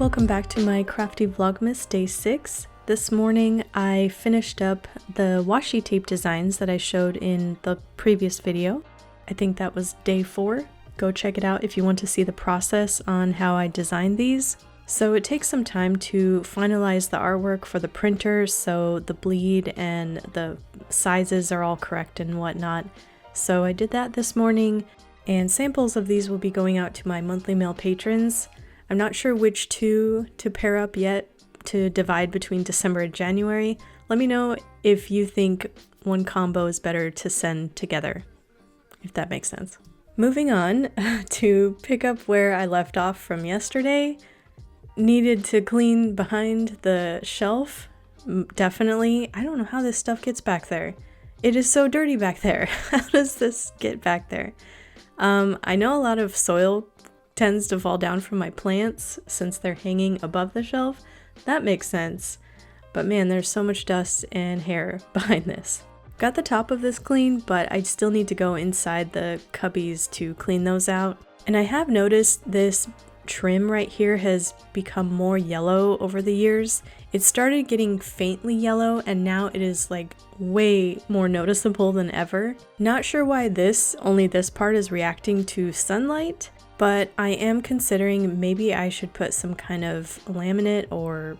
Welcome back to my Crafty Vlogmas Day 6. This morning I finished up the washi tape designs that I showed in the previous video. I think that was Day 4. Go check it out if you want to see the process on how I designed these. So it takes some time to finalize the artwork for the printer so the bleed and the sizes are all correct and whatnot. So I did that this morning, and samples of these will be going out to my monthly mail patrons. I'm not sure which two to pair up yet to divide between December and January. Let me know if you think one combo is better to send together, if that makes sense. Moving on to pick up where I left off from yesterday. Needed to clean behind the shelf, definitely. I don't know how this stuff gets back there. It is so dirty back there. How does this get back there? I know a lot of soil tends to fall down from my plants since they're hanging above the shelf. That makes sense. But man, there's so much dust and hair behind this. Got the top of this clean, but I still need to go inside the cubbies to clean those out. And I have noticed this trim right here has become more yellow over the years. It started getting faintly yellow and now it is like way more noticeable than ever. Not sure why only this part is reacting to sunlight, but I am considering maybe I should put some kind of laminate or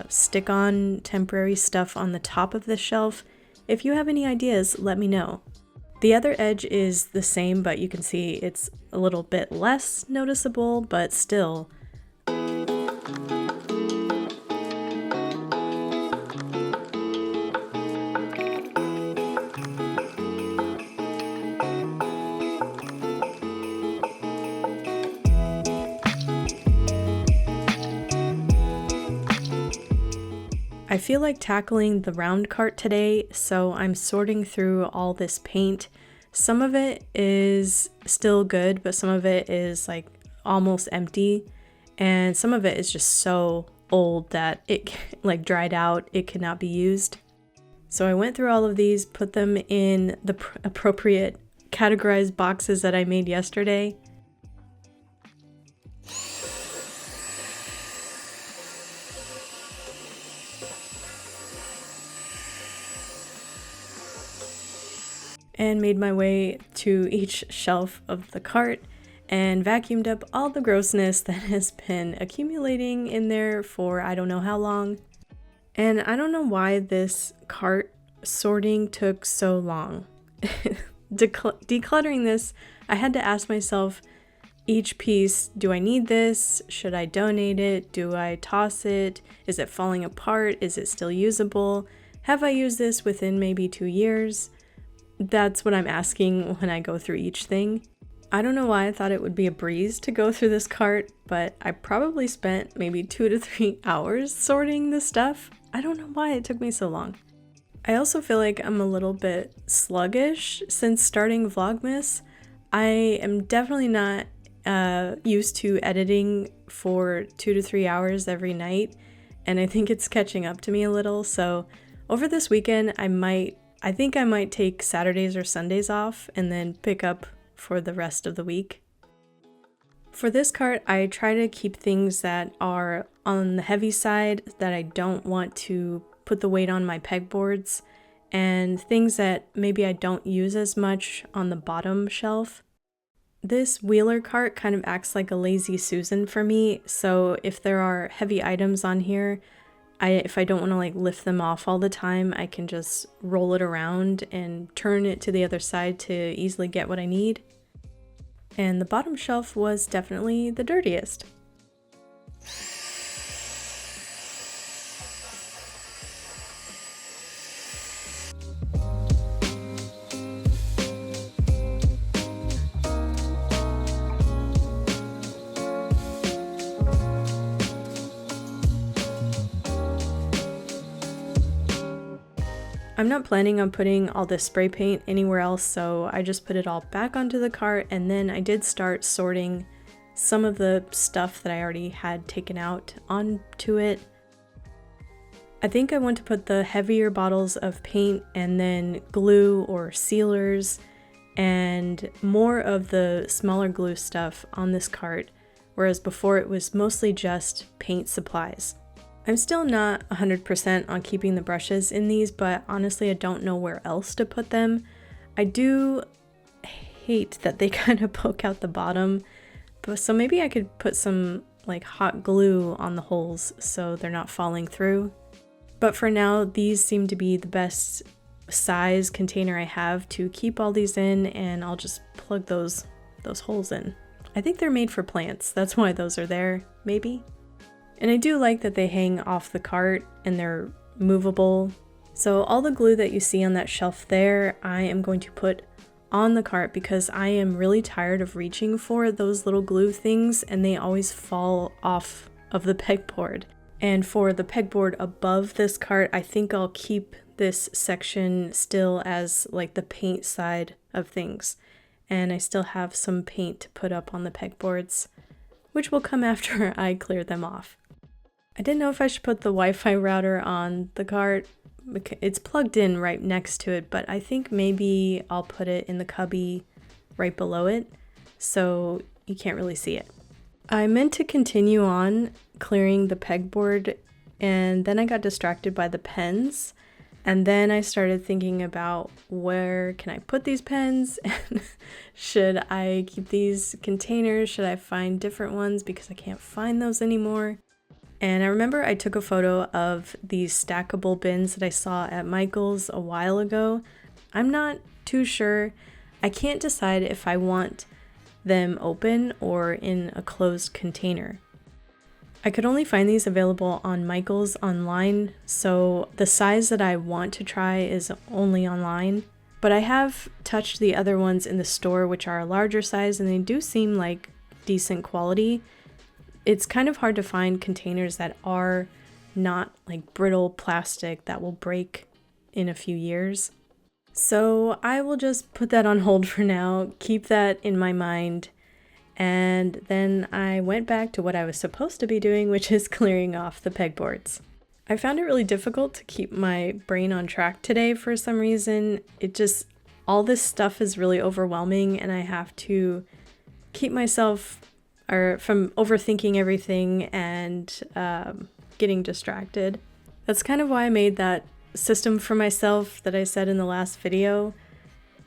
stick-on temporary stuff on the top of the shelf. If you have any ideas, let me know. The other edge is the same, but you can see it's a little bit less noticeable, but still. I feel like tackling the round cart today, so I'm sorting through all this paint. Some of it is still good, but some of it is like almost empty, and some of it is just so old that it like dried out, it cannot be used. So I went through all of these, put them in the appropriate categorized boxes that I made yesterday. And made my way to each shelf of the cart and vacuumed up all the grossness that has been accumulating in there for I don't know how long. And I don't know why this cart sorting took so long. Decluttering this, I had to ask myself each piece, do I need this? Should I donate it? Do I toss it? Is it falling apart? Is it still usable? Have I used this within maybe 2 years? That's what I'm asking when I go through each thing. I don't know why I thought it would be a breeze to go through this cart, but I probably spent maybe 2 to 3 hours sorting the stuff. I don't know why it took me so long. I also feel like I'm a little bit sluggish since starting Vlogmas. I am definitely not used to editing for 2 to 3 hours every night, and I think it's catching up to me a little. So over this weekend, I think I might take Saturdays or Sundays off and then pick up for the rest of the week. For this cart, I try to keep things that are on the heavy side that I don't want to put the weight on my pegboards, and things that maybe I don't use as much on the bottom shelf. This wheeler cart kind of acts like a lazy Susan for me, so if there are heavy items on here, if I don't want to like lift them off all the time, I can just roll it around and turn it to the other side to easily get what I need. And the bottom shelf was definitely the dirtiest. I'm not planning on putting all this spray paint anywhere else, so I just put it all back onto the cart, and then I did start sorting some of the stuff that I already had taken out onto it. I think I want to put the heavier bottles of paint and then glue or sealers and more of the smaller glue stuff on this cart whereas before it was mostly just paint supplies. I'm still not 100% on keeping the brushes in these, but honestly I don't know where else to put them. I do hate that they kind of poke out the bottom, but so maybe I could put some like hot glue on the holes so they're not falling through. But for now, these seem to be the best size container I have to keep all these in, and I'll just plug those holes in. I think they're made for plants, that's why those are there, maybe. And I do like that they hang off the cart and they're movable. So all the glue that you see on that shelf there, I am going to put on the cart because I am really tired of reaching for those little glue things and they always fall off of the pegboard. And for the pegboard above this cart, I think I'll keep this section still as like the paint side of things. And I still have some paint to put up on the pegboards, which will come after I clear them off. I didn't know if I should put the Wi-Fi router on the cart. It's plugged in right next to it, but I think maybe I'll put it in the cubby right below it so you can't really see it. I meant to continue on clearing the pegboard and then I got distracted by the pens, and then I started thinking about where can I put these pens and should I keep these containers, should I find different ones because I can't find those anymore. And I remember I took a photo of these stackable bins that I saw at Michael's a while ago. I'm not too sure. I can't decide if I want them open or in a closed container. I could only find these available on Michael's online, so the size that I want to try is only online. But I have touched the other ones in the store, which are a larger size, and they do seem like decent quality. It's kind of hard to find containers that are not like brittle plastic that will break in a few years. So I will just put that on hold for now, keep that in my mind, and then I went back to what I was supposed to be doing, which is clearing off the pegboards. I found it really difficult to keep my brain on track today for some reason. All this stuff is really overwhelming and I have to keep myself from overthinking everything and getting distracted. That's kind of why I made that system for myself that I said in the last video.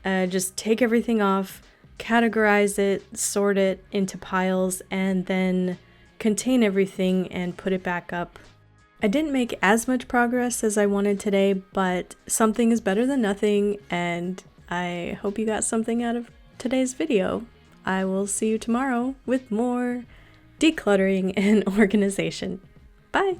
Just take everything off, categorize it, sort it into piles, and then contain everything and put it back up. I didn't make as much progress as I wanted today, but something is better than nothing, and I hope you got something out of today's video. I will see you tomorrow with more decluttering and organization. Bye!